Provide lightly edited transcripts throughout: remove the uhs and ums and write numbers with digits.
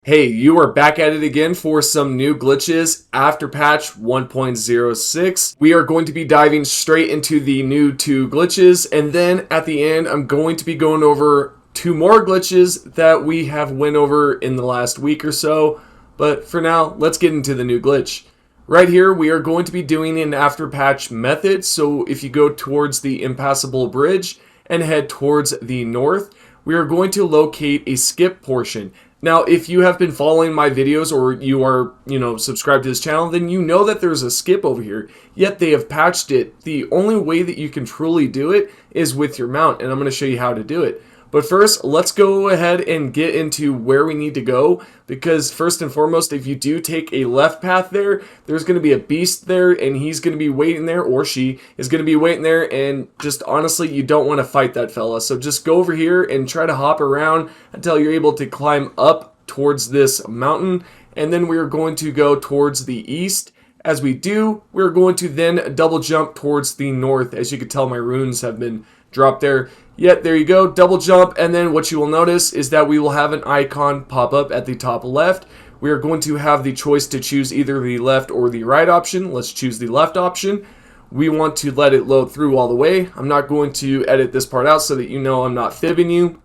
Hey, you are back at it again for some new glitches after patch 1.06. We are going to be diving straight into the new 2 glitches, and then at the end I'm going to be going over 2 more glitches that we have went over in the last week or so. But for now, let's get into the new glitch. Right here, we are going to be doing an after patch method. So if you go towards the impassable bridge and head towards the north, we are going to locate a skip portion. Now, if you have been following my videos or you are, subscribed to this channel, then you know that there's a skip over here, yet they have patched it. The only way that you can truly do it is with your mount, and I'm going to show you how to do it. But first, let's go ahead and get into where we need to go, because first and foremost, if you do take a left path there, there's going to be a beast there, and he's going to be waiting there, or she is going to be waiting there, and just honestly, you don't want to fight that fella. So just go over here and try to hop around until you're able to climb up towards this mountain, and then we're going to go towards the east. As we do, we're going to then double jump towards the north. As you can tell, my runes have been dropped there. Yet, there you go, double jump, and then what you will notice is that we will have an icon pop up at the top left. We are going to have the choice to choose either the left or the right option. Let's choose the left option. We want to let it load through all the way. I'm not going to edit this part out so that you know I'm not fibbing you.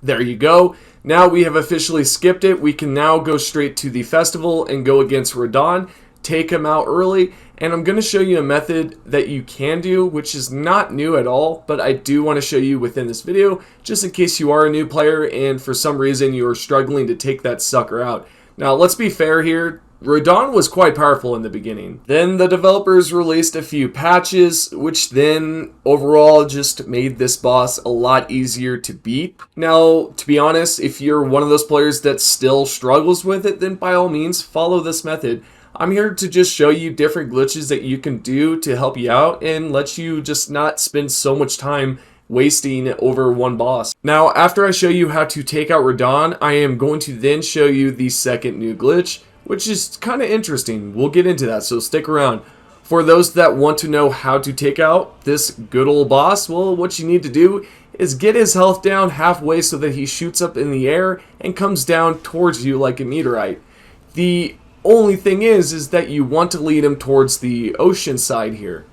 There you go. Now we have officially skipped it. We can now go straight to the festival and go against Radon, take him out early, and I'm going to show you a method that you can do, which is not new at all, but I do want to show you within this video, just in case you are a new player and for some reason you are struggling to take that sucker out. Now, let's be fair here. Radon was quite powerful in the beginning. Then the developers released a few patches, which then overall just made this boss a lot easier to beat. Now, to be honest, if you're one of those players that still struggles with it, then by all means, follow this method. I'm here to just show you different glitches that you can do to help you out and let you just not spend so much time wasting over one boss. Now, after I show you how to take out Radon, I am going to then show you the second new glitch, which is kind of interesting. We'll get into that, so stick around. For those that want to know how to take out this good old boss, well, what you need to do is get his health down halfway so that he shoots up in the air and comes down towards you like a meteorite. The only thing is that you want to lead him towards the ocean side here.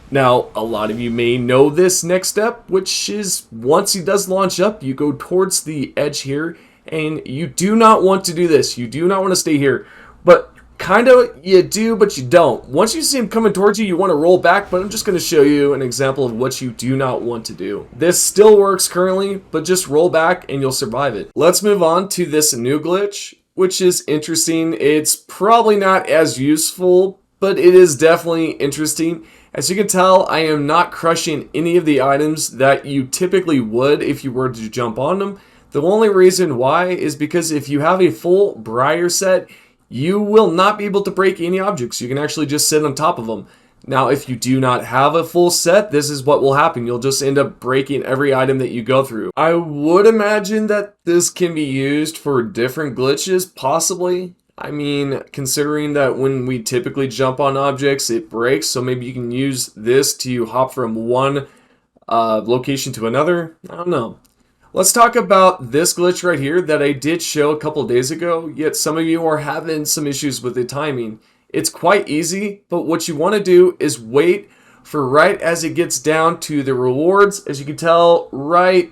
Now, a lot of you may know this next step, which is once he does launch up, you go towards the edge here, and you do not want to do this. You do not want to stay here, but kind of you do, but you don't. Once you see him coming towards you, you want to roll back, but I'm just going to show you an example of what you do not want to do. This still works currently, but just roll back and you'll survive it. Let's move on to this new glitch, which is interesting. It's probably not as useful, but it is definitely interesting. As you can tell, I am not crushing any of the items that you typically would if you were to jump on them. The only reason why is because if you have a full Briar set, you will not be able to break any objects. You can actually just sit on top of them. Now, if you do not have a full set, this is what will happen. You'll just end up breaking every item that you go through. I would imagine that this can be used for different glitches, possibly. I mean, considering that when we typically jump on objects, it breaks. So maybe you can use this to hop from one location to another. I don't know. Let's talk about this glitch right here that I did show a couple days ago, yet some of you are having some issues with the timing. It's quite easy, but what you want to do is wait for right as it gets down to the rewards. As you can tell right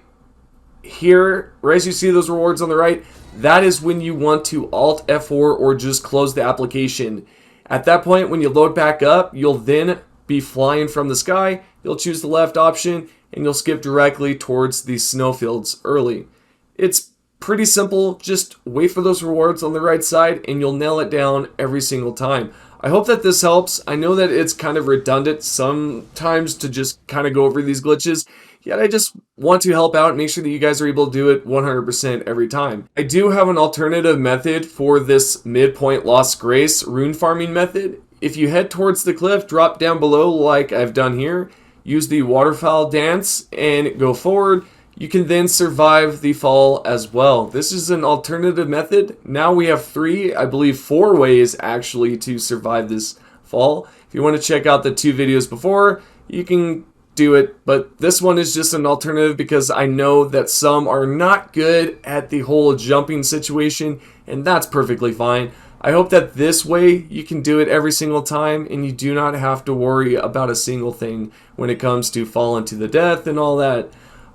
here, right as you see those rewards on the right, that is when you want to Alt F4 or just close the application. At that point, when you load back up, you'll then be flying from the sky. You'll choose the left option and you'll skip directly towards the Snowfields early. It's pretty simple. Just wait for those rewards on the right side and you'll nail it down every single time. I hope that this helps. I know that it's kind of redundant sometimes to just kind of go over these glitches, yet I just want to help out and make sure that you guys are able to do it 100% every time. I do have an alternative method for this Midpoint Lost Grace Rune Farming method. If you head towards the cliff, drop down below like I've done here, use the waterfowl dance and go forward, you can then survive the fall as well. This is an alternative method. Now we have 3, I believe 4 ways actually to survive this fall. If you want to check out the 2 videos before, you can do it, but this one is just an alternative because I know that some are not good at the whole jumping situation, and that's perfectly fine. I hope that this way you can do it every single time and you do not have to worry about a single thing when it comes to falling to the death and all that.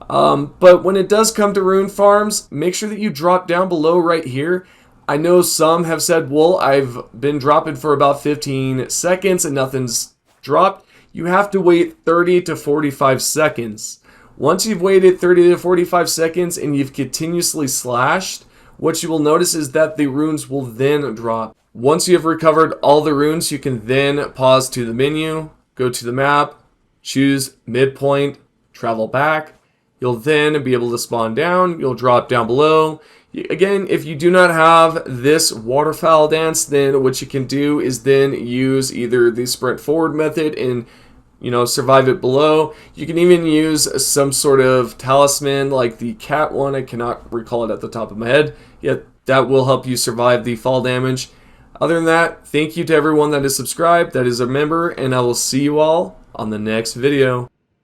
But when it does come to rune farms, make sure that you drop down below right here. I know some have said, well, I've been dropping for about 15 seconds and nothing's dropped. You have to wait 30 to 45 seconds. Once you've waited 30 to 45 seconds and you've continuously slashed, what you will notice is that the runes will then drop. Once you have recovered all the runes, you can then pause to the menu, go to the map, choose Midpoint, travel back. You'll then be able to spawn down. You'll drop down below. Again, if you do not have this waterfowl dance, then what you can do is then use either the sprint forward method and survive it below. You can even use some sort of talisman like the cat one. I cannot recall it at the top of my head. Yet that will help you survive the fall damage. Other than that, thank you to everyone that is subscribed, that is a member, and I will see you all on the next video.